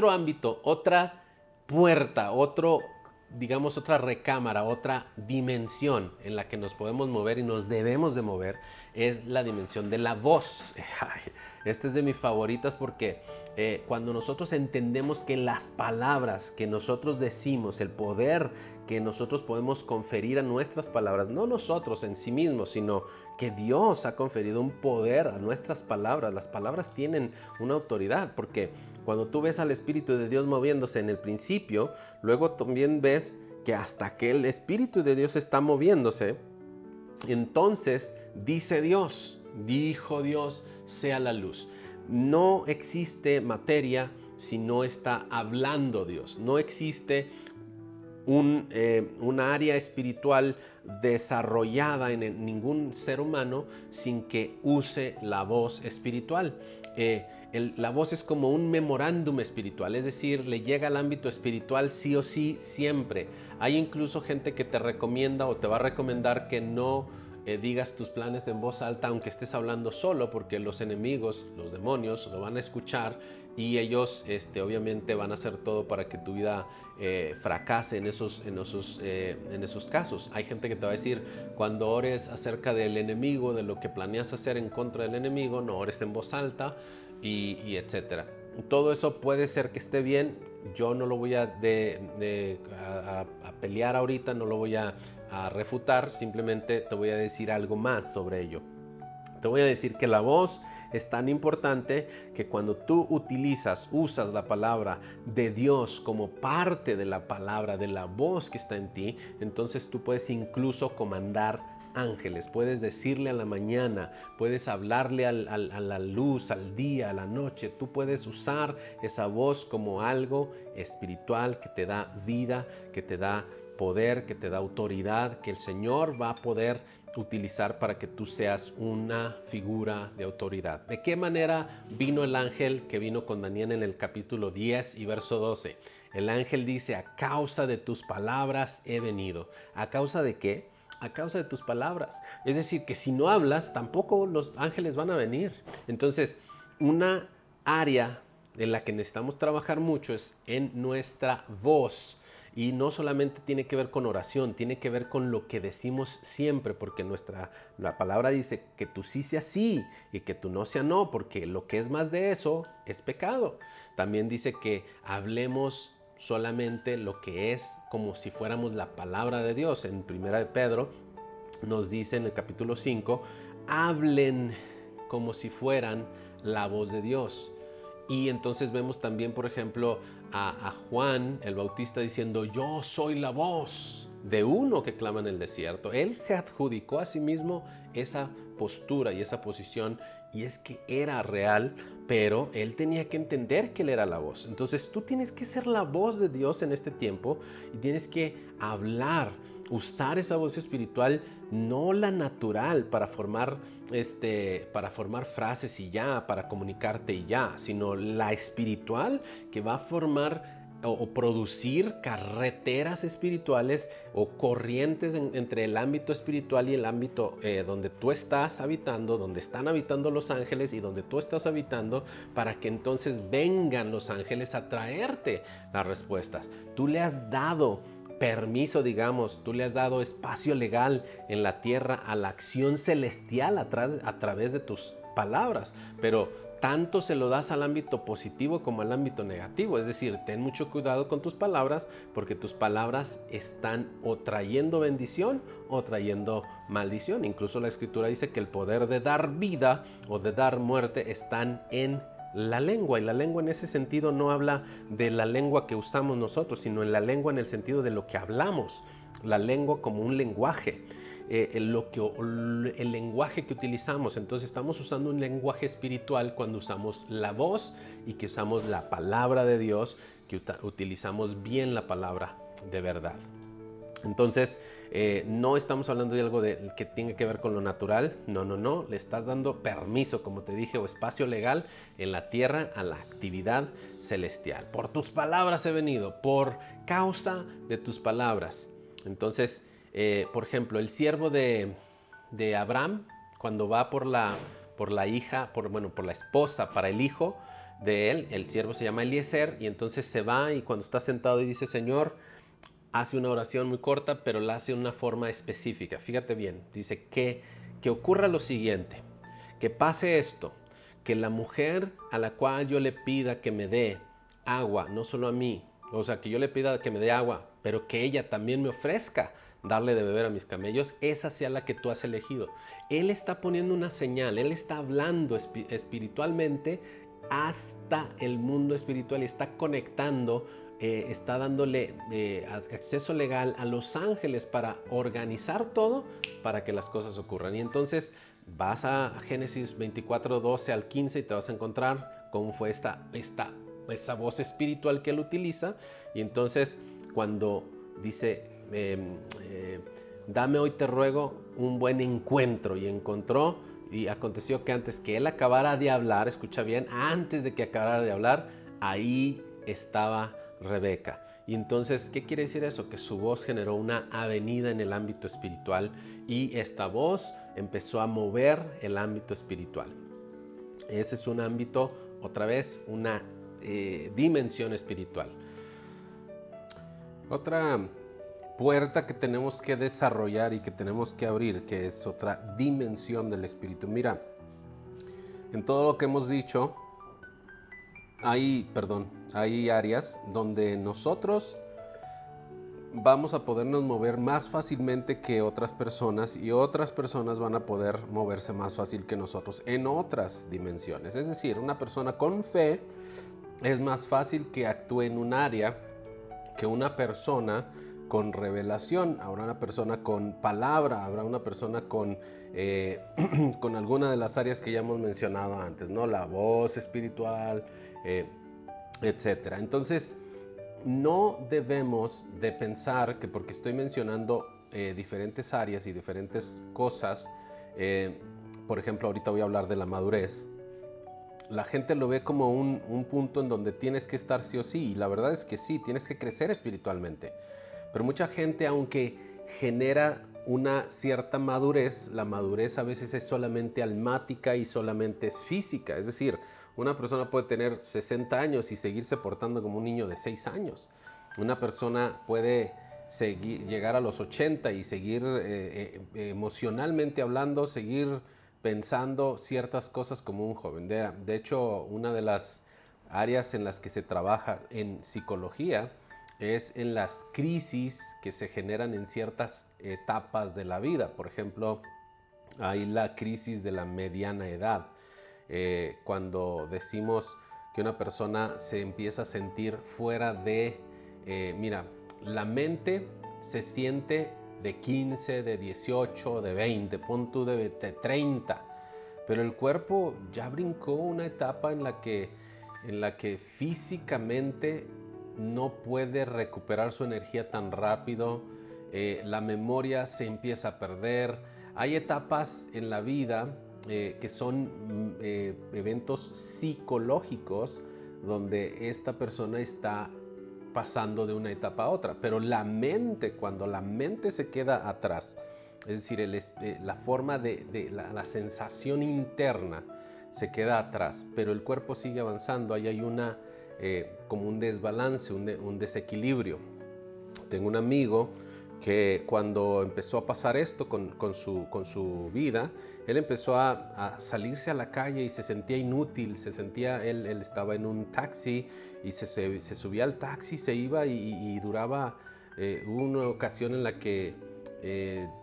otro ámbito, otra puerta, otra recámara, otra dimensión en la que nos podemos mover y nos debemos de mover, es la dimensión de la voz. Esta es de mis favoritas porque cuando nosotros entendemos que las palabras que nosotros decimos, el poder que nosotros podemos conferir a nuestras palabras, no nosotros en sí mismos, sino que Dios ha conferido un poder a nuestras palabras. Las palabras tienen una autoridad, porque cuando tú ves al Espíritu de Dios moviéndose en el principio, luego también ves que hasta que el Espíritu de Dios está moviéndose, entonces dice Dios, dijo Dios, sea la luz. No existe materia si no está hablando Dios. No existe una área espiritual desarrollada en ningún ser humano sin que use la voz espiritual. La voz es como un memorándum espiritual, es decir, le llega al ámbito espiritual sí o sí siempre. Hay incluso gente que te recomienda o te va a recomendar que no digas tus planes en voz alta aunque estés hablando solo, porque los enemigos, los demonios, lo van a escuchar y ellos obviamente van a hacer todo para que tu vida fracase en esos casos. Hay gente que te va a decir, cuando ores acerca del enemigo, de lo que planeas hacer en contra del enemigo, no ores en voz alta y etcétera. Todo eso puede ser que esté bien. Yo no lo voy a pelear ahorita, no lo voy a refutar, simplemente te voy a decir algo más sobre ello. Te voy a decir que la voz es tan importante que cuando tú usas la palabra de Dios como parte de la palabra, de la voz que está en ti, entonces tú puedes incluso comandar ángeles, puedes decirle a la mañana, puedes hablarle a la luz, al día, a la noche. Tú puedes usar esa voz como algo espiritual que te da vida, que te da poder, que te da autoridad, que el Señor va a poder utilizar para que tú seas una figura de autoridad. ¿De qué manera vino el ángel que vino con Daniel en el capítulo 10 y verso 12? El ángel dice, a causa de tus palabras he venido. ¿A causa de qué? A causa de tus palabras. Es decir, que si no hablas, tampoco los ángeles van a venir. Entonces, una área en la que necesitamos trabajar mucho es en nuestra voz. Y no solamente tiene que ver con oración, tiene que ver con lo que decimos siempre, porque la palabra dice que tú sí sea sí y que tú no sea no, porque lo que es más de eso es pecado. También dice que hablemos solamente lo que es como si fuéramos la palabra de Dios. En 1 de Pedro nos dice en el capítulo 5, hablen como si fueran la voz de Dios. Y entonces vemos también, por ejemplo, a Juan el Bautista diciendo, yo soy la voz de uno que clama en el desierto. Él se adjudicó a sí mismo esa postura y esa posición, y es que era real, pero él tenía que entender que él era la voz. Entonces tú tienes que ser la voz de Dios en este tiempo y tienes que hablar, usar esa voz espiritual, no la natural para formar frases y ya, para comunicarte y ya, sino la espiritual que va a formar o producir carreteras espirituales o corrientes entre el ámbito espiritual y el ámbito donde tú estás habitando, donde están habitando los ángeles y donde tú estás habitando, para que entonces vengan los ángeles a traerte las respuestas. Tú le has dado permiso, tú le has dado espacio legal en la tierra a la acción celestial a través de tus palabras, pero tanto se lo das al ámbito positivo como al ámbito negativo. Es decir, ten mucho cuidado con tus palabras, porque tus palabras están o trayendo bendición o trayendo maldición. Incluso la Escritura dice que el poder de dar vida o de dar muerte están en la lengua, y la lengua en ese sentido no habla de la lengua que usamos nosotros, sino en la lengua en el sentido de lo que hablamos, la lengua como un lenguaje, el lenguaje que utilizamos. Entonces estamos usando un lenguaje espiritual cuando usamos la voz y que usamos la palabra de Dios, que utilizamos bien la palabra de verdad. Entonces, no estamos hablando de algo que tiene que ver con lo natural. No. Le estás dando permiso, como te dije, o espacio legal en la tierra a la actividad celestial. Por tus palabras he venido, por causa de tus palabras. Entonces, por ejemplo, el siervo de Abraham, cuando va por la esposa para el hijo, de él. El siervo se llama Eliezer y entonces se va y cuando está sentado y dice Señor, hace una oración muy corta, pero la hace de una forma específica. Fíjate bien, dice que ocurra lo siguiente, que pase esto, que la mujer a la cual yo le pida que me dé agua, no solo a mí, o sea, que yo le pida que me dé agua, pero que ella también me ofrezca darle de beber a mis camellos, esa sea la que tú has elegido. Él está poniendo una señal, él está hablando espiritualmente hasta el mundo espiritual y está conectando, está dándole acceso legal a los ángeles para organizar todo para que las cosas ocurran. Y entonces vas a Génesis 24, 12 al 15 y te vas a encontrar cómo fue esa voz espiritual que él utiliza. Y entonces cuando dice, dame hoy te ruego un buen encuentro, y encontró, y aconteció que antes que él acabara de hablar, escucha bien, antes de que acabara de hablar, ahí estaba Rebeca. Y entonces, ¿qué quiere decir eso? Que su voz generó una avenida en el ámbito espiritual y esta voz empezó a mover el ámbito espiritual. Ese es un ámbito, otra vez, una dimensión espiritual. Otra puerta que tenemos que desarrollar y que tenemos que abrir, que es otra dimensión del espíritu. Mira, en todo lo que hemos dicho, hay áreas donde nosotros vamos a podernos mover más fácilmente que otras personas y otras personas van a poder moverse más fácil que nosotros en otras dimensiones. Es decir, una persona con fe es más fácil que actúe en un área que una persona con revelación. Habrá una persona con palabra, habrá una persona con alguna de las áreas que ya hemos mencionado antes, ¿no? La voz espiritual, etcétera. Entonces, no debemos de pensar que porque estoy mencionando diferentes áreas y diferentes cosas, por ejemplo, ahorita voy a hablar de la madurez, la gente lo ve como un punto en donde tienes que estar sí o sí, y la verdad es que sí, tienes que crecer espiritualmente. Pero mucha gente, aunque genera una cierta madurez, la madurez a veces es solamente almática y solamente es física. Es decir, una persona puede tener 60 años y seguirse portando como un niño de 6 años. Una persona puede llegar a los 80 y seguir emocionalmente hablando, seguir pensando ciertas cosas como un joven. De hecho, una de las áreas en las que se trabaja en psicología es en las crisis que se generan en ciertas etapas de la vida. Por ejemplo, hay la crisis de la mediana edad, cuando decimos que una persona se empieza a sentir fuera de, mira, la mente se siente de 15, de 18, de 20, pon tú de 30, pero el cuerpo ya brincó una etapa en la que físicamente no puede recuperar su energía tan rápido, la memoria se empieza a perder. Hay etapas en la vida que son eventos psicológicos donde esta persona está pasando de una etapa a otra, pero la mente, cuando la mente se queda atrás, es decir, la forma la sensación interna se queda atrás, pero el cuerpo sigue avanzando, ahí hay como un desbalance, un desequilibrio. Tengo un amigo que cuando empezó a pasar esto con su vida, él empezó a salirse a la calle y se sentía inútil, él estaba en un taxi y se subía al taxi, se iba y duraba, hubo una ocasión en la que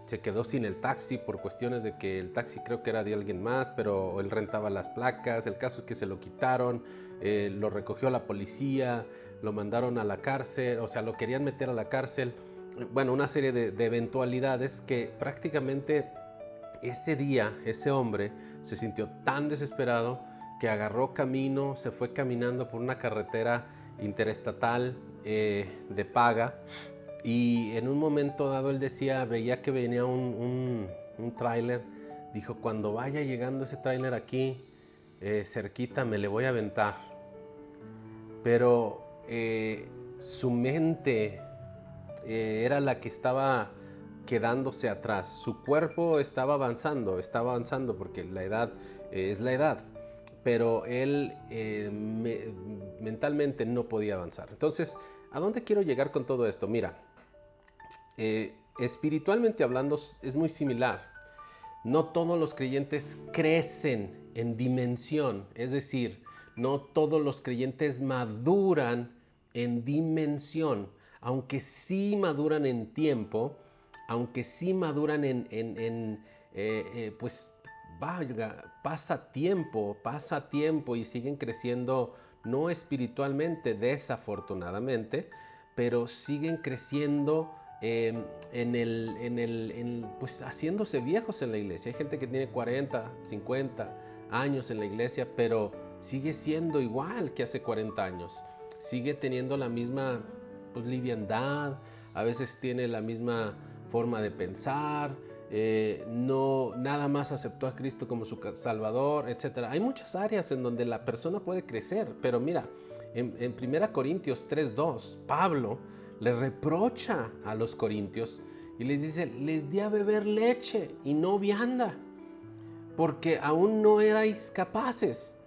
se quedó sin el taxi por cuestiones de que el taxi creo que era de alguien más, pero él rentaba las placas, el caso es que se lo quitaron, lo recogió la policía, lo mandaron a la cárcel, o sea, lo querían meter a la cárcel. Bueno, una serie de eventualidades que prácticamente ese día ese hombre se sintió tan desesperado que agarró camino, se fue caminando por una carretera interestatal de paga, y en un momento dado él veía que venía un tráiler, dijo, cuando vaya llegando ese tráiler aquí cerquita me le voy a aventar. Pero su mente era la que estaba quedándose atrás. Su cuerpo estaba avanzando porque la edad es la edad, pero él mentalmente no podía avanzar. Entonces, ¿a dónde quiero llegar con todo esto? Mira, espiritualmente hablando es muy similar. No todos los creyentes crecen en dimensión, es decir, no todos los creyentes maduran en dimensión, aunque sí maduran en tiempo, aunque sí maduran pues pasa tiempo y siguen creciendo, no espiritualmente, desafortunadamente, pero siguen creciendo pues haciéndose viejos en la iglesia. Hay gente que tiene 40, 50 años en la iglesia, pero sigue siendo igual que hace 40 años. Sigue teniendo la misma pues, liviandad, a veces tiene la misma forma de pensar, no nada más aceptó a Cristo como su Salvador, etc. Hay muchas áreas en donde la persona puede crecer, pero mira, en 1 Corintios 3:2, Pablo le reprocha a los corintios y les dice, les di a beber leche y no vianda, porque aún no erais capaces.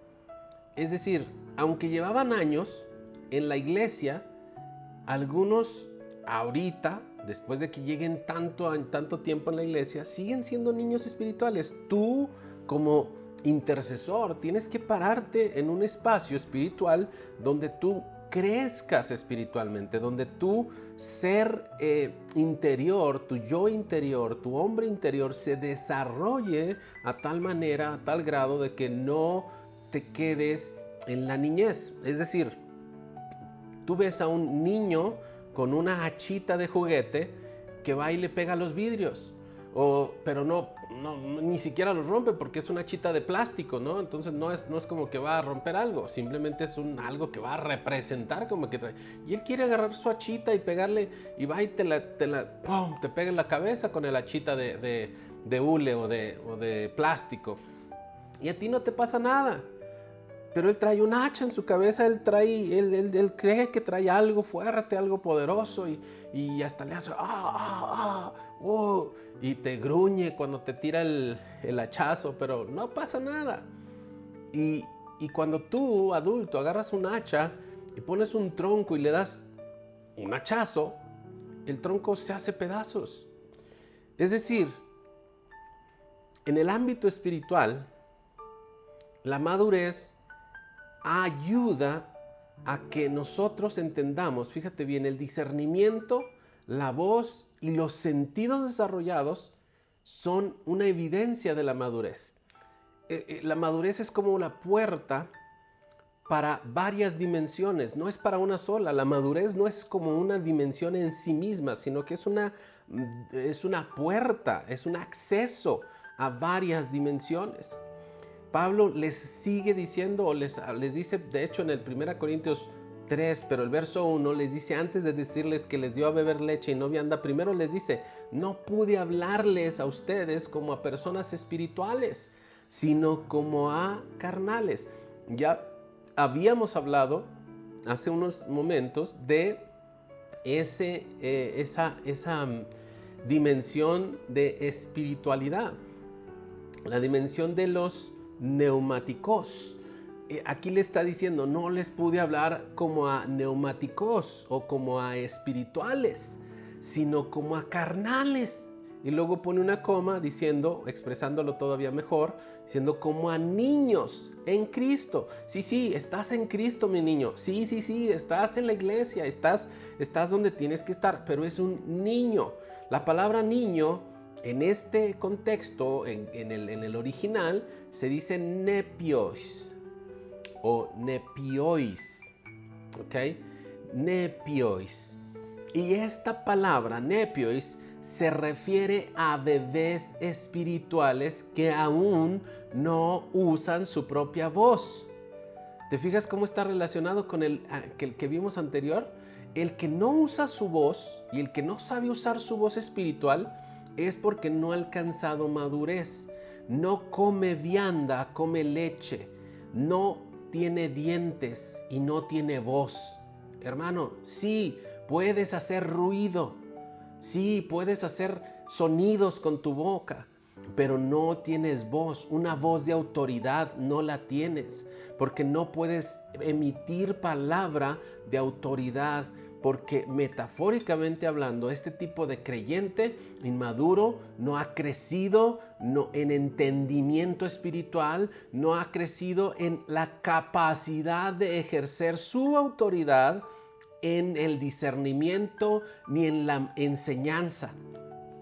Es decir, aunque llevaban años en la iglesia, algunos ahorita, después de que lleguen tanto tiempo en la iglesia, siguen siendo niños espirituales. Tú, como intercesor, tienes que pararte en un espacio espiritual donde tú crezcas espiritualmente, donde tu ser interior, tu yo interior, tu hombre interior se desarrolle a tal manera, a tal grado de que no te quedes en la niñez. Es decir, tú ves a un niño con una hachita de juguete que va y le pega a los vidrios, pero no, ni siquiera los rompe porque es una hachita de plástico, ¿no? Entonces no es como que va a romper algo, simplemente es algo que va a representar como que trae. Y él quiere agarrar su hachita y pegarle, y va y te pega en la cabeza con el hachita de hule o de plástico. Y a ti no te pasa nada. Pero él trae un hacha en su cabeza, él cree que trae algo fuerte, algo poderoso y hasta le hace y te gruñe cuando te tira el hachazo, pero no pasa nada. Y cuando tú, adulto, agarras un hacha y pones un tronco y le das un hachazo, el tronco se hace pedazos. Es decir, en el ámbito espiritual, la madurez ayuda a que nosotros entendamos, fíjate bien, el discernimiento, la voz y los sentidos desarrollados son una evidencia de la madurez. La madurez es como la puerta para varias dimensiones, no es para una sola. La madurez no es como una dimensión en sí misma, sino que es una puerta, es un acceso a varias dimensiones. Pablo les sigue diciendo, o les dice, de hecho en el 1 Corintios 3, pero el verso 1 les dice, antes de decirles que les dio a beber leche y no vianda, primero les dice, no pude hablarles a ustedes como a personas espirituales, sino como a carnales. Ya habíamos hablado hace unos momentos de esa dimensión de espiritualidad, la dimensión de los neumáticos. Aquí le está diciendo, no les pude hablar como a neumáticos o como a espirituales, sino como a carnales. Y luego pone una coma diciendo, expresándolo todavía mejor, diciendo como a niños en Cristo. Sí, estás en Cristo, mi niño. Sí, estás en la iglesia, estás donde tienes que estar, pero es un niño. La palabra niño en este contexto, en el original, se dice nepios o nepiois, ¿ok? Nepiois. Y esta palabra, nepiois, se refiere a bebés espirituales que aún no usan su propia voz. ¿Te fijas cómo está relacionado con el que vimos anterior? El que no usa su voz y el que no sabe usar su voz espiritual es porque no ha alcanzado madurez. No come vianda, come leche. No tiene dientes y no tiene voz. Hermano, sí, puedes hacer ruido. Sí, puedes hacer sonidos con tu boca. pero no tienes voz. Una voz de autoridad no la tienes, porque no puedes emitir palabra de autoridad, porque metafóricamente hablando, este tipo de creyente inmaduro no ha crecido en entendimiento espiritual, no ha crecido en la capacidad de ejercer su autoridad en el discernimiento ni en la enseñanza.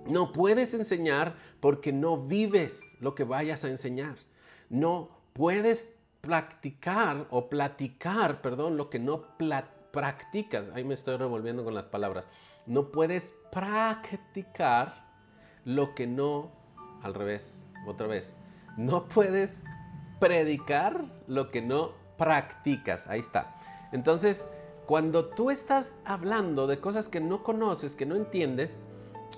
No puedes enseñar porque no vives lo que vayas a enseñar. No puedes platicar lo que no practicas. Ahí me estoy revolviendo con las palabras. No puedes practicar lo que no, al revés, otra vez. No puedes predicar lo que no practicas. Ahí está. Entonces, cuando tú estás hablando de cosas que no conoces, que no entiendes,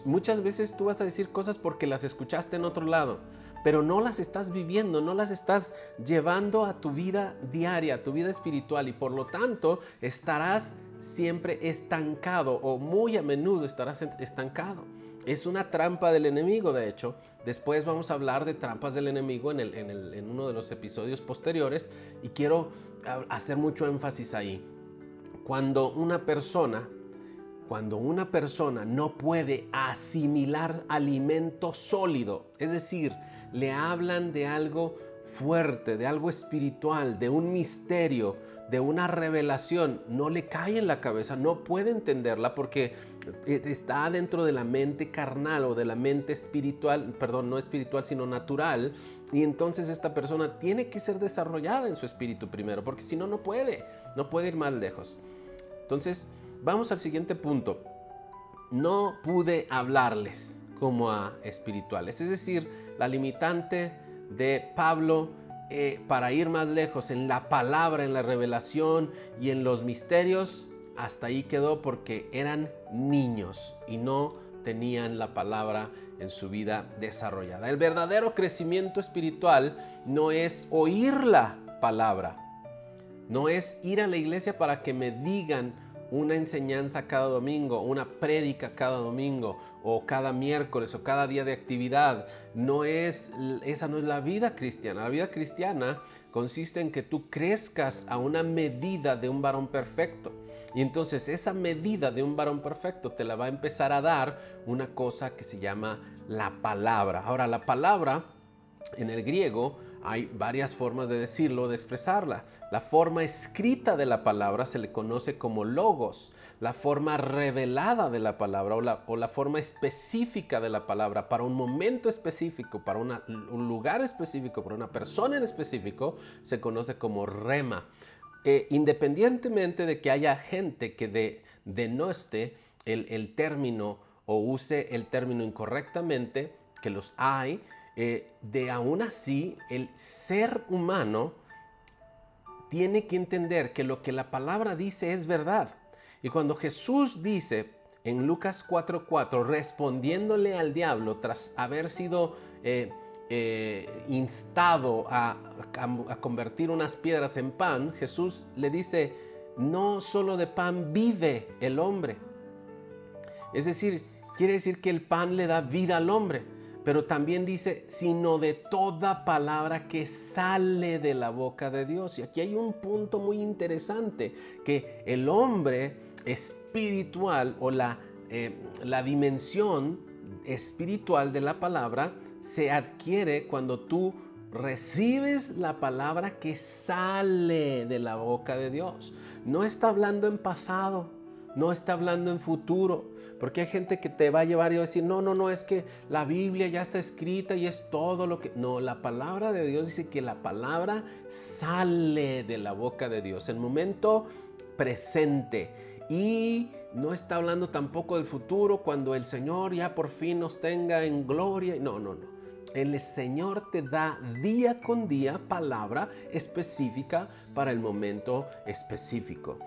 muchas veces tú vas a decir cosas porque las escuchaste en otro lado, pero no las estás viviendo, no las estás llevando a tu vida diaria, a tu vida espiritual, y por lo tanto estarás siempre estancado, o muy a menudo estarás estancado. Es una trampa del enemigo, de hecho. Después vamos a hablar de trampas del enemigo en uno de los episodios posteriores, y quiero hacer mucho énfasis ahí. Cuando una persona no puede asimilar alimento sólido, es decir, le hablan de algo fuerte, de algo espiritual, de un misterio, de una revelación, no le cae en la cabeza, no puede entenderla porque está dentro de la mente carnal o de la mente espiritual, perdón, no espiritual sino natural, y entonces esta persona tiene que ser desarrollada en su espíritu primero, porque si no, no puede ir más lejos. Entonces, vamos al siguiente punto. No pude hablarles como a espirituales. Es decir, la limitante de Pablo para ir más lejos en la palabra, en la revelación y en los misterios, hasta ahí quedó porque eran niños y no tenían la palabra en su vida desarrollada. El verdadero crecimiento espiritual no es oír la palabra, no es ir a la iglesia para que me digan una enseñanza cada domingo, una prédica cada domingo, o cada miércoles, o cada día de actividad. Esa no es la vida cristiana. La vida cristiana consiste en que tú crezcas a una medida de un varón perfecto. Y entonces esa medida de un varón perfecto te la va a empezar a dar una cosa que se llama la palabra. Ahora, la palabra en el griego hay varias formas de decirlo, de expresarla. La forma escrita de la palabra se le conoce como logos. La forma revelada de la palabra o la forma específica de la palabra para un momento específico, para un lugar específico, para una persona en específico, se conoce como rema. Independientemente de que haya gente que denoste el término o use el término incorrectamente, que los hay, aún así el ser humano tiene que entender que lo que la palabra dice es verdad. Y cuando Jesús dice en Lucas 4:4, respondiéndole al diablo tras haber sido instado a convertir unas piedras en pan, Jesús le dice: no solo de pan vive el hombre. Es decir, quiere decir que el pan le da vida al hombre. Pero también dice, sino de toda palabra que sale de la boca de Dios. Y aquí hay un punto muy interesante, que el hombre espiritual o la dimensión espiritual de la palabra se adquiere cuando tú recibes la palabra que sale de la boca de Dios. No está hablando en pasado. No está hablando en futuro, porque hay gente que te va a llevar y va a decir, no, es que la Biblia ya está escrita y es todo lo que... No, la palabra de Dios dice que la palabra sale de la boca de Dios en momento presente, y no está hablando tampoco del futuro cuando el Señor ya por fin nos tenga en gloria. No. El Señor te da día con día palabra específica para el momento específico.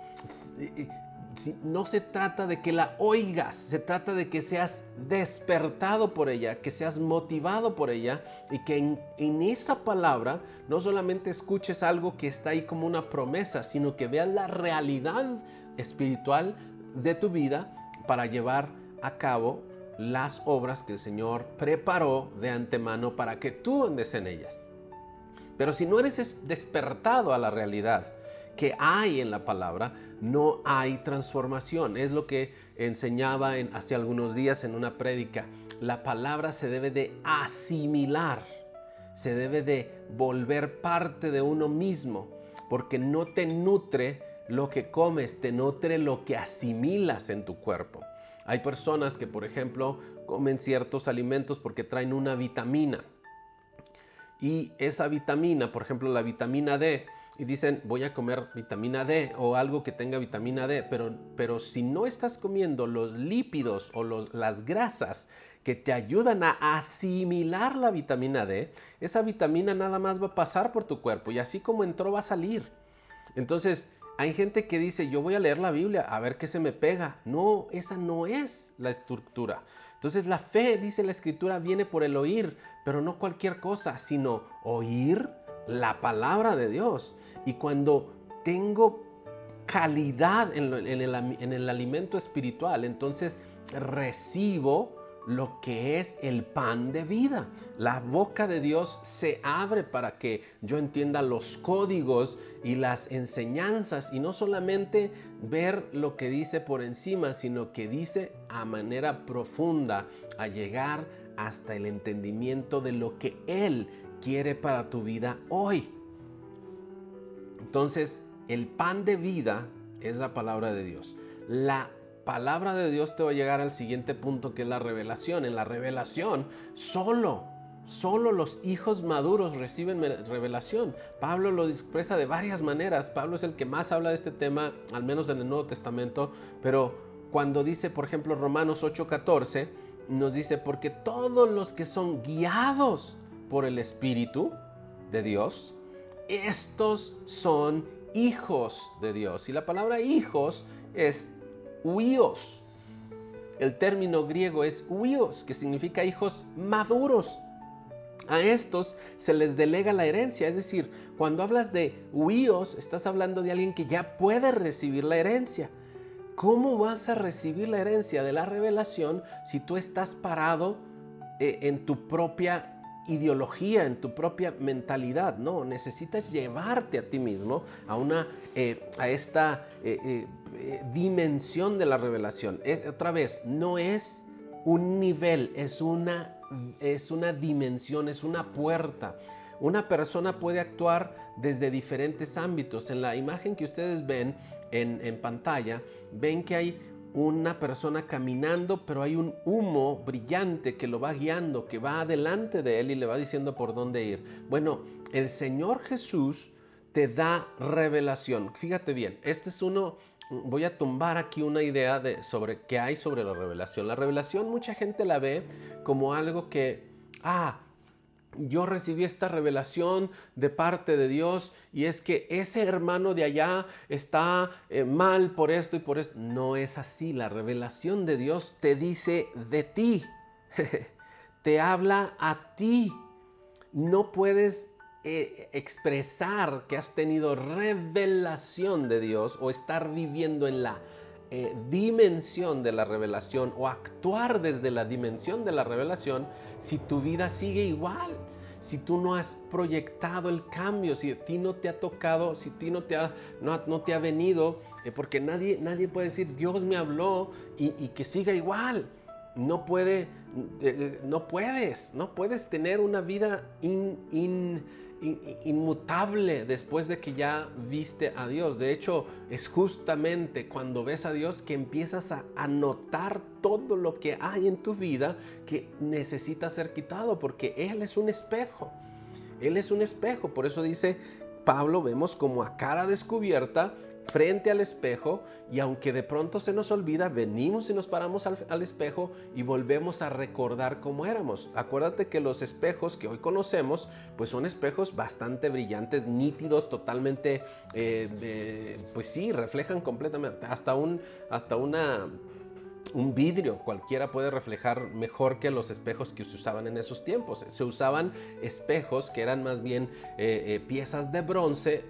No se trata de que la oigas, se trata de que seas despertado por ella, que seas motivado por ella, y que en esa palabra no solamente escuches algo que está ahí como una promesa, sino que veas la realidad espiritual de tu vida para llevar a cabo las obras que el Señor preparó de antemano para que tú andes en ellas. Pero si no eres despertado a la realidad que hay en la palabra, no hay transformación. Es lo que enseñaba hace algunos días en una prédica. La palabra se debe de asimilar, se debe de volver parte de uno mismo, porque no te nutre lo que comes, te nutre lo que asimilas en tu cuerpo. Hay personas que, por ejemplo, comen ciertos alimentos porque traen una vitamina. Y esa vitamina, por ejemplo, la vitamina D, y dicen, voy a comer vitamina D o algo que tenga vitamina D, pero si no estás comiendo los lípidos o las grasas que te ayudan a asimilar la vitamina D, esa vitamina nada más va a pasar por tu cuerpo y así como entró va a salir. Entonces, hay gente que dice, yo voy a leer la Biblia a ver qué se me pega. No, esa no es la estructura. Entonces la fe, dice la Escritura, viene por el oír, pero no cualquier cosa, sino oír la palabra de Dios. Y cuando tengo calidad en el alimento espiritual, entonces recibo lo que es el pan de vida. La boca de Dios se abre para que yo entienda los códigos y las enseñanzas y no solamente ver lo que dice por encima, sino que dice a manera profunda, a llegar hasta el entendimiento de lo que Él quiere para tu vida hoy. Entonces, el pan de vida es la palabra de Dios. La palabra de Dios te va a llegar al siguiente punto, que es la revelación. En la revelación, solo los hijos maduros reciben revelación. Pablo lo expresa de varias maneras. Pablo es el que más habla de este tema, al menos en el Nuevo Testamento, pero cuando dice, por ejemplo, Romanos 8:14, nos dice, porque todos los que son guiados por el Espíritu de Dios, estos son hijos de Dios. Y la palabra hijos es huíos. El término griego es huíos, que significa hijos maduros. A estos se les delega la herencia, es decir, cuando hablas de huíos, estás hablando de alguien que ya puede recibir la herencia. ¿Cómo vas a recibir la herencia de la revelación si tú estás parado en tu propia ideología, en tu propia mentalidad? No, necesitas llevarte a ti mismo a esta dimensión de la revelación. Otra vez, no es un nivel, es una dimensión, es una puerta. Una persona puede actuar desde diferentes ámbitos. En la imagen que ustedes ven en pantalla, ven que hay una persona caminando, pero hay un humo brillante que lo va guiando, que va adelante de él y le va diciendo por dónde ir. Bueno, el Señor Jesús te da revelación. Fíjate bien, voy a tumbar aquí una idea sobre qué hay sobre la revelación. La revelación mucha gente la ve como algo que, yo recibí esta revelación de parte de Dios y es que ese hermano de allá está mal por esto y por esto. No es así. La revelación de Dios te dice de ti, te habla a ti. No puedes expresar que has tenido revelación de Dios o estar viviendo en la dimensión de la revelación o actuar desde la dimensión de la revelación si tu vida sigue igual, si tú no has proyectado el cambio, si a ti no te ha tocado, si a ti no te ha venido, porque nadie puede decir Dios me habló y que siga igual. No puedes tener una vida inmutable después de que ya viste a Dios. De hecho, es justamente cuando ves a Dios que empiezas a notar todo lo que hay en tu vida que necesita ser quitado, porque Él es un espejo. Él es un espejo. Por eso dice Pablo, vemos como a cara descubierta frente al espejo, y aunque de pronto se nos olvida, venimos y nos paramos al espejo y volvemos a recordar cómo éramos. Acuérdate que los espejos que hoy conocemos pues son espejos bastante brillantes, nítidos, totalmente pues sí, reflejan completamente, hasta un vidrio cualquiera puede reflejar mejor que los espejos que se usaban en esos tiempos. Se usaban espejos que eran más bien piezas de bronce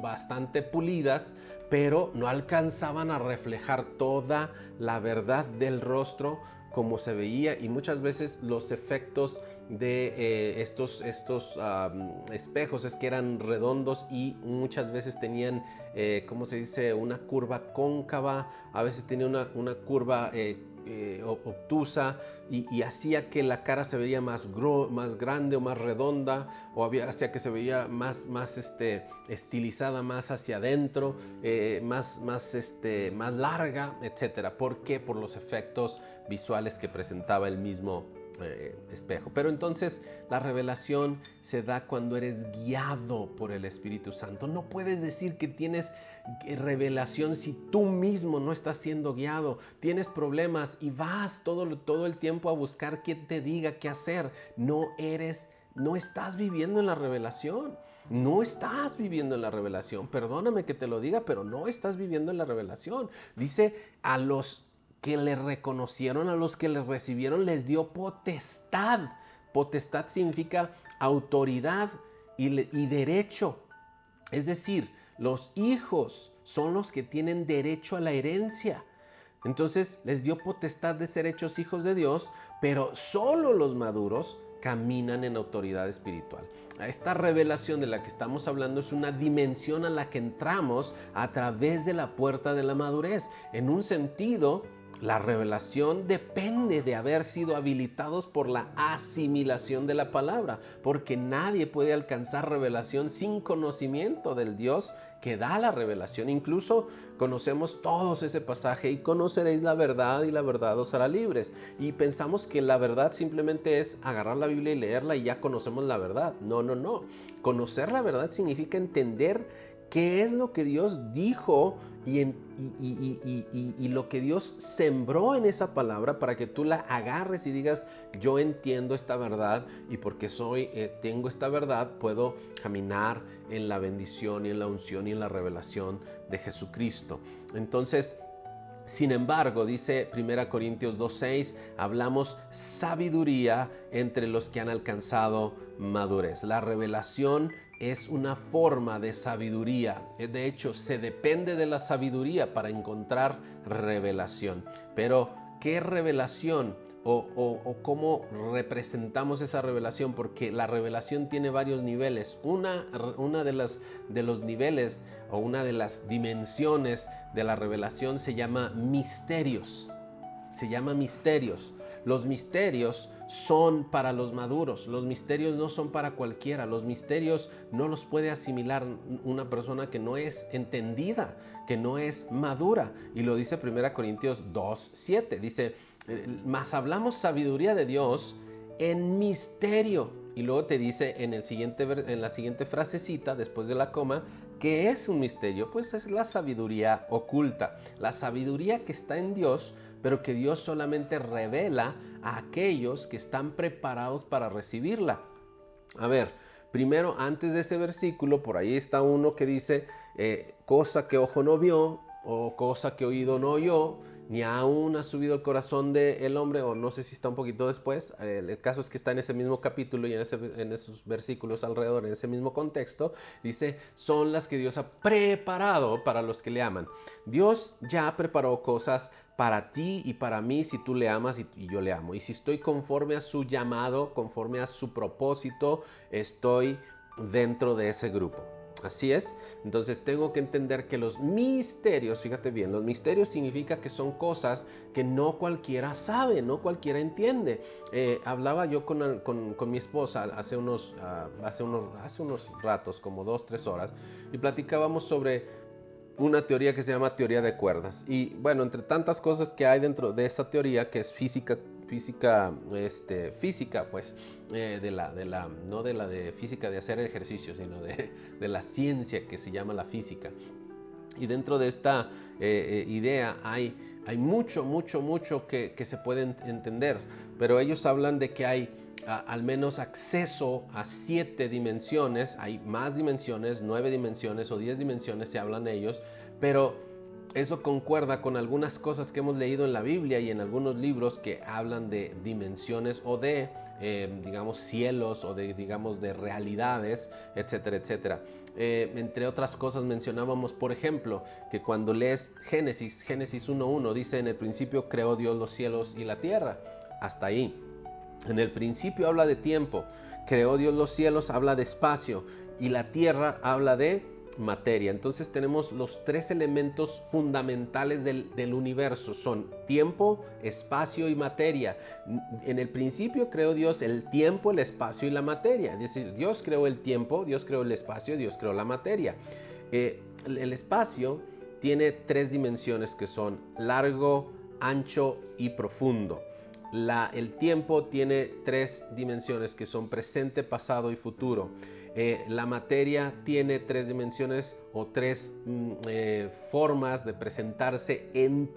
bastante pulidas pero no alcanzaban a reflejar toda la verdad del rostro como se veía, y muchas veces los efectos de estos espejos es que eran redondos y muchas veces tenían, ¿cómo se dice?, una curva cóncava, a veces tenía una curva obtusa, y hacía que la cara se veía más grande o más redonda, o hacía que se veía más estilizada, más hacia adentro, más larga, etcétera. ¿Por qué? Por los efectos visuales que presentaba el mismo espejo. Pero entonces la revelación se da cuando eres guiado por el Espíritu Santo. No puedes decir que tienes revelación si tú mismo no estás siendo guiado. Tienes problemas y vas todo el tiempo a buscar quien te diga qué hacer. No estás viviendo en la revelación. No estás viviendo en la revelación. Perdóname que te lo diga, pero no estás viviendo en la revelación. Dice, a los que le reconocieron, a los que le recibieron, les dio potestad. Potestad significa autoridad y derecho. Es decir, los hijos son los que tienen derecho a la herencia. Entonces les dio potestad de ser hechos hijos de Dios, pero solo los maduros caminan en autoridad espiritual. Esta revelación de la que estamos hablando es una dimensión a la que entramos a través de la puerta de la madurez. En un sentido, la revelación depende de haber sido habilitados por la asimilación de la palabra, porque nadie puede alcanzar revelación sin conocimiento del Dios que da la revelación. Incluso conocemos todos ese pasaje: y conoceréis la verdad y la verdad os hará libres. Y pensamos que la verdad simplemente es agarrar la Biblia y leerla y ya conocemos la verdad. No. Conocer la verdad significa entender qué es lo que Dios dijo y lo que Dios sembró en esa palabra, para que tú la agarres y digas: yo entiendo esta verdad, y porque tengo esta verdad, puedo caminar en la bendición y en la unción y en la revelación de Jesucristo. Entonces, sin embargo, dice 1 Corintios 2:6, hablamos sabiduría entre los que han alcanzado madurez. La revelación es una forma de sabiduría. De hecho, se depende de la sabiduría para encontrar revelación. Pero, ¿qué revelación? O cómo representamos esa revelación, porque la revelación tiene varios niveles. Una de los niveles, o una de las dimensiones de la revelación, se llama misterios. Los misterios son para los maduros. Los misterios no son para cualquiera. Los misterios no los puede asimilar una persona que no es entendida, que no es madura. Y lo dice 1 Corintios 2:7. Dice: mas hablamos sabiduría de Dios en misterio. Y luego te dice en la siguiente frasecita, después de la coma, ¿qué es un misterio? Pues es la sabiduría oculta, la sabiduría que está en Dios, pero que Dios solamente revela a aquellos que están preparados para recibirla. A ver, primero, antes de este versículo, por ahí está uno que dice, cosa que ojo no vio, o cosa que oído no oyó, ni aún ha subido el corazón del hombre, o no sé si está un poquito después. El caso es que está en ese mismo capítulo y en esos versículos alrededor, en ese mismo contexto. Dice, son las que Dios ha preparado para los que le aman. Dios ya preparó cosas para ti y para mí si tú le amas y yo le amo. Y si estoy conforme a su llamado, conforme a su propósito, estoy dentro de ese grupo. Así es. Entonces tengo que entender que los misterios, fíjate bien, los misterios significa que son cosas que no cualquiera sabe, no cualquiera entiende. Hablaba yo con mi esposa hace unos ratos, como 2-3 horas, y platicábamos sobre una teoría que se llama teoría de cuerdas. Y bueno, entre tantas cosas que hay dentro de esa teoría, que es física, pues, no de la de física de hacer ejercicio, sino de la ciencia que se llama la física. Y dentro de esta idea hay mucho que se puede entender, pero ellos hablan de que hay al menos acceso a 7 dimensiones, hay más dimensiones, 9 dimensiones o 10 dimensiones se hablan ellos, pero Eso concuerda con algunas cosas que hemos leído en la Biblia y en algunos libros que hablan de dimensiones o de, digamos, cielos o de, digamos, de realidades, etcétera, etcétera. Entre otras cosas mencionábamos, por ejemplo, que cuando lees Génesis 1:1 dice: en el principio creó Dios los cielos y la tierra. Hasta ahí. En el principio habla de tiempo. Creó Dios los cielos, habla de espacio, y la tierra habla de materia. Entonces tenemos los tres elementos fundamentales del universo: son tiempo, espacio y materia. En el principio creó Dios el tiempo, el espacio y la materia. Es decir, Dios creó el tiempo, Dios creó el espacio, Dios creó la materia. El espacio tiene tres dimensiones que son largo, ancho y profundo. El tiempo tiene tres dimensiones que son presente, pasado y futuro. La materia tiene tres dimensiones o tres formas de presentarse en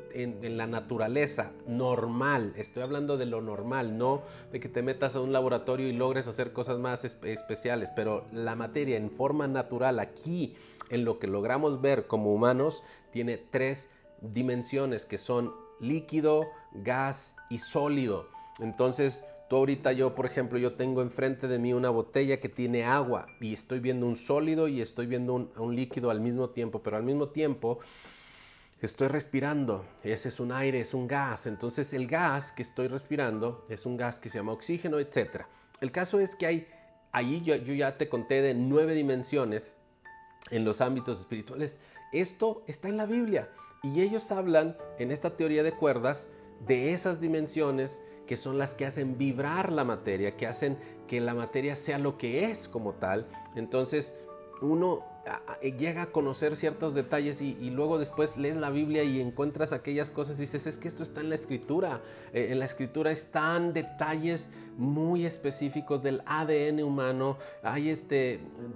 la naturaleza normal. Estoy hablando de lo normal, no de que te metas a un laboratorio y logres hacer cosas más especiales, pero la materia en forma natural, aquí en lo que logramos ver como humanos, tiene tres dimensiones que son líquido, gas y sólido. Entonces tú ahorita, por ejemplo, yo tengo enfrente de mí una botella que tiene agua y estoy viendo un sólido y estoy viendo un líquido al mismo tiempo, pero al mismo tiempo estoy respirando. Ese es un aire, es un gas. Entonces el gas que estoy respirando es un gas que se llama oxígeno, etc. El caso es que yo ya te conté de 9 dimensiones en los ámbitos espirituales. Esto está en la Biblia. Y ellos hablan en esta teoría de cuerdas de esas dimensiones que son las que hacen vibrar la materia, que hacen que la materia sea lo que es como tal. Entonces uno llega a conocer ciertos detalles y luego después lees la Biblia y encuentras aquellas cosas y dices: es que esto está en la Escritura. En la Escritura están detalles muy específicos del ADN humano. Hay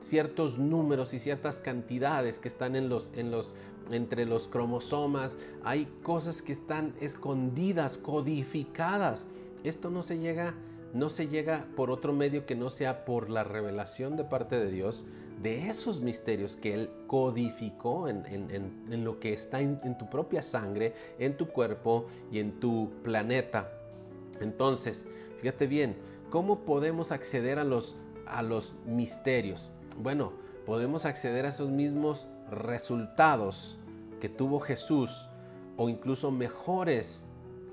ciertos números y ciertas cantidades que están entre los cromosomas. Hay cosas que están escondidas, codificadas. Esto no se llega por otro medio que no sea por la revelación de parte de Dios de esos misterios que Él codificó en lo que está en tu propia sangre, en tu cuerpo y en tu planeta. Entonces, fíjate bien, ¿cómo podemos acceder a los misterios? Bueno, podemos acceder a esos mismos resultados que tuvo Jesús, o incluso mejores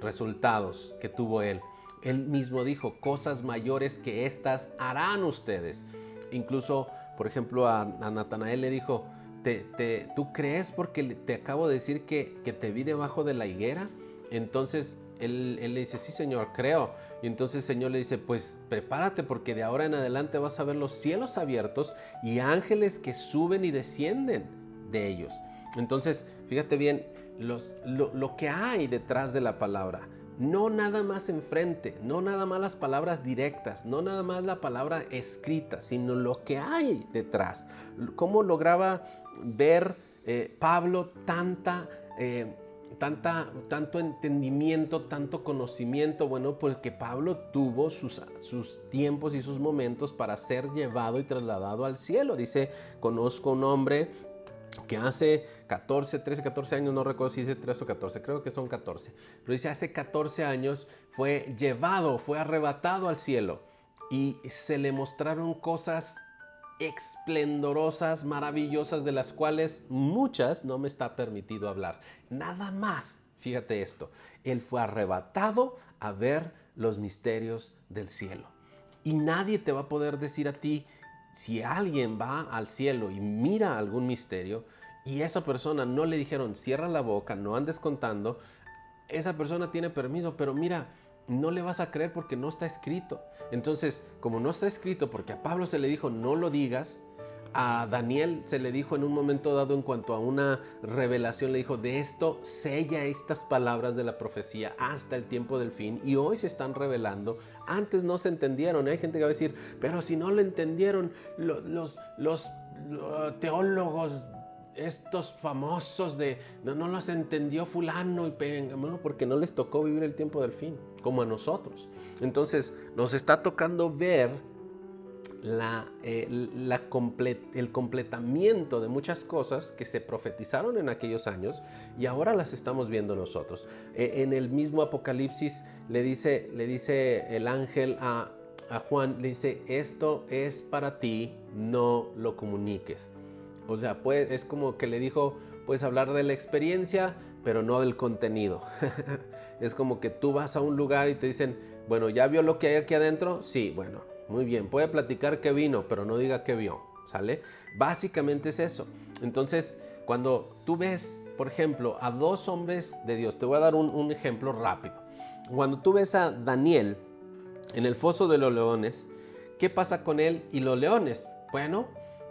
resultados que tuvo Él. Él mismo dijo: cosas mayores que estas harán ustedes. Incluso, por ejemplo, a Natanael le dijo: ¿tú crees porque te acabo de decir que te vi debajo de la higuera? Entonces él le dice: sí, Señor, creo. Y entonces el Señor le dice: pues prepárate, porque de ahora en adelante vas a ver los cielos abiertos y ángeles que suben y descienden de ellos. Entonces, fíjate bien lo que hay detrás de la palabra. No nada más enfrente, no nada más las palabras directas, no nada más la palabra escrita, sino lo que hay detrás. ¿Cómo lograba ver Pablo tanto entendimiento, tanto conocimiento? Bueno, porque Pablo tuvo sus tiempos y sus momentos para ser llevado y trasladado al cielo. Dice: conozco un hombre que hace 13, 14 años, no recuerdo si dice 13 o 14, creo que son 14, pero dice: hace 14 años fue arrebatado al cielo y se le mostraron cosas esplendorosas, maravillosas, de las cuales muchas no me está permitido hablar. Nada más, fíjate esto, él fue arrebatado a ver los misterios del cielo. Y nadie te va a poder decir a ti, si alguien va al cielo y mira algún misterio y esa persona no le dijeron: cierra la boca, no andes contando, esa persona tiene permiso, pero mira, no le vas a creer porque no está escrito. Entonces, como no está escrito, porque a Pablo se le dijo: no lo digas, a Daniel se le dijo en un momento dado, en cuanto a una revelación, le dijo: de esto sella estas palabras de la profecía hasta el tiempo del fin, y hoy se están revelando. Antes no se entendieron. Hay gente que va a decir: pero si no lo entendieron los teólogos estos famosos no los entendió fulano y bueno, porque no les tocó vivir el tiempo del fin como a nosotros. Entonces nos está tocando ver el completamiento de muchas cosas que se profetizaron en aquellos años y ahora las estamos viendo nosotros. En el mismo Apocalipsis le dice el ángel a Juan, le dice, esto es para ti, no lo comuniques. O sea, pues, es como que le dijo, puedes hablar de la experiencia, pero no del contenido. Es como que tú vas a un lugar y te dicen, bueno, ¿ya vio lo que hay aquí adentro? Sí, bueno, muy bien, puede platicar qué vino, pero no diga qué vio, ¿sale? Básicamente es eso. Entonces, cuando tú ves, por ejemplo, a dos hombres de Dios, te voy a dar un ejemplo rápido. Cuando tú ves a Daniel en el foso de los leones, ¿qué pasa con él y los leones? Bueno,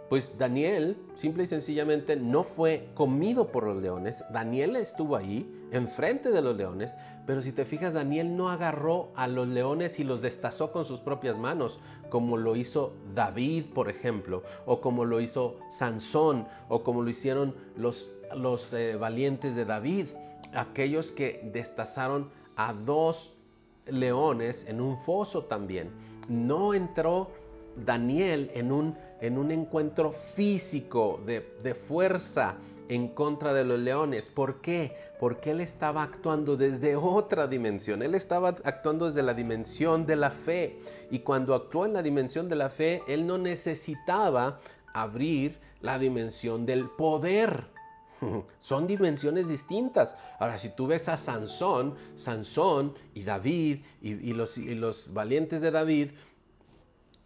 pues Daniel simple y sencillamente no fue comido por los leones. Daniel estuvo ahí, enfrente de los leones, pero si te fijas, Daniel no agarró a los leones y los destazó con sus propias manos, como lo hizo David, por ejemplo, o como lo hizo Sansón, o como lo hicieron los valientes de David, aquellos que destazaron a dos leones en un foso también. No entró Daniel en un encuentro físico de fuerza en contra de los leones. ¿Por qué? Porque él estaba actuando desde otra dimensión. Él estaba actuando desde la dimensión de la fe. Y cuando actuó en la dimensión de la fe, él no necesitaba abrir la dimensión del poder. Son dimensiones distintas. Ahora, si tú ves a Sansón y David y los valientes de David,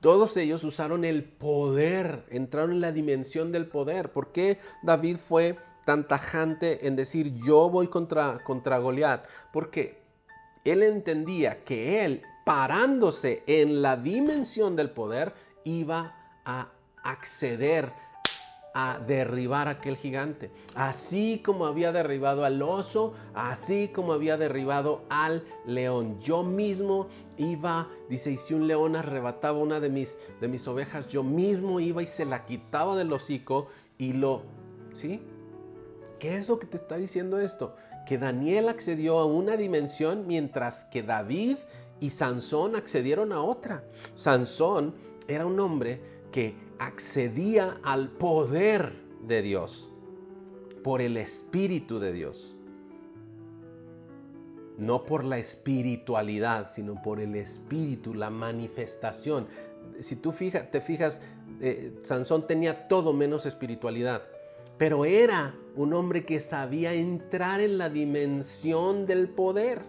todos ellos usaron el poder, entraron en la dimensión del poder. ¿Por qué David fue tan tajante en decir yo voy contra Goliat? Porque él entendía que él, parándose en la dimensión del poder, iba a acceder a derribar a aquel gigante. Así como había derribado al oso, así como había derribado al león. Yo mismo iba, dice, y si un león arrebataba una de mis ovejas, yo mismo iba y se la quitaba del hocico y ¿sí? ¿Qué es lo que te está diciendo esto? Que Daniel accedió a una dimensión mientras que David y Sansón accedieron a otra. Sansón era un hombre que accedía al poder de Dios por el Espíritu de Dios. No por la espiritualidad, sino por el Espíritu, la manifestación. Si tú te fijas, Sansón tenía todo menos espiritualidad, pero era un hombre que sabía entrar en la dimensión del poder.